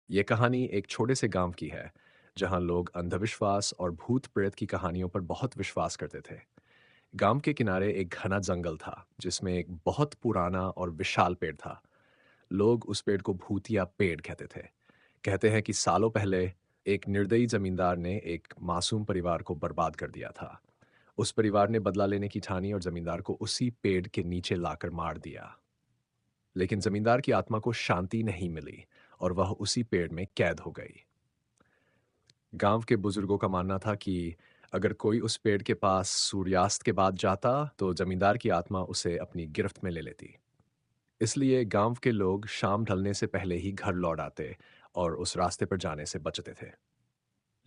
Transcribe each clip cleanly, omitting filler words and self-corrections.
ये कहानी एक छोटे से गांव की है, जहां लोग अंधविश्वास और भूत प्रेत की कहानियों पर बहुत विश्वास करते थे। गांव के किनारे एक घना जंगल था, जिसमें एक बहुत पुराना और विशाल पेड़ था। लोग उस पेड़ को भूतिया पेड़ कहते थे। कहते हैं कि सालों पहले एक निर्दयी जमींदार ने एक मासूम परिवार को बर्बाद कर दिया था। उस परिवार ने बदला लेने की ठानी और जमींदार को उसी पेड़ के नीचे लाकर मार दिया। लेकिन जमींदार की आत्मा को शांति नहीं मिली और वह उसी पेड़ में कैद हो गई। गांव के बुजुर्गों का मानना था कि अगर कोई उस पेड़ के पास सूर्यास्त के बाद जाता तो जमींदार की आत्मा उसे अपनी गिरफ्त में ले लेती। इसलिए गांव के लोग शाम ढलने से पहले ही घर लौट आते और उस रास्ते पर जाने से बचते थे।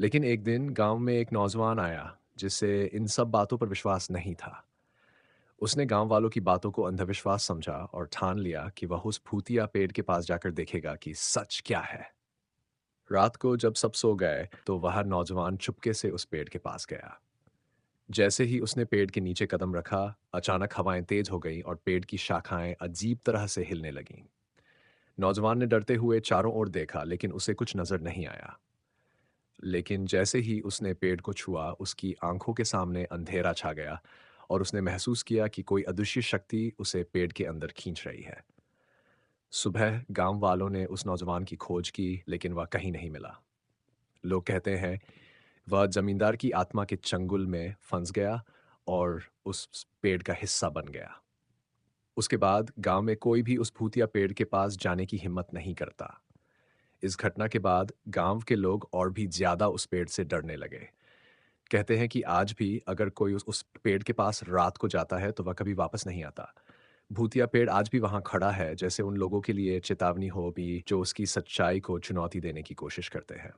लेकिन एक दिन गांव में एक नौजवान आया, जिसे इन सब बातों पर विश्वास नहीं था। उसने गांव वालों की बातों को अंधविश्वास समझा और ठान लिया कि वह उस भूतिया पेड़ के पास जाकर देखेगा कि सच क्या है। रात को जब सब सो गए तो वह नौजवान चुपके से उस पेड़ के पास गया। जैसे ही उसने पेड़ के नीचे कदम रखा, अचानक हवाएं तेज हो गईं और पेड़ की शाखाएं अजीब तरह से हिलने लगीं। नौजवान ने डरते हुए चारों ओर देखा, लेकिन उसे कुछ नजर नहीं आया। लेकिन जैसे ही उसने पेड़ को छुआ, उसकी आंखों के सामने अंधेरा छा गया और उसने महसूस किया कि कोई अदृश्य शक्ति उसे पेड़ के अंदर खींच रही है। सुबह गांव वालों ने उस नौजवान की खोज की, लेकिन वह कहीं नहीं मिला। लोग कहते हैं वह जमींदार की आत्मा के चंगुल में फंस गया और उस पेड़ का हिस्सा बन गया। उसके बाद गांव में कोई भी उस भूतिया पेड़ के पास जाने की हिम्मत नहीं करता। इस घटना के बाद गांव के लोग और भी ज्यादा उस पेड़ से डरने लगे। कहते हैं कि आज भी अगर कोई उस पेड़ के पास रात को जाता है तो वह कभी वापस नहीं आता। भूतिया पेड़ आज भी वहां खड़ा है, जैसे उन लोगों के लिए चेतावनी हो भी जो उसकी सच्चाई को चुनौती देने की कोशिश करते हैं।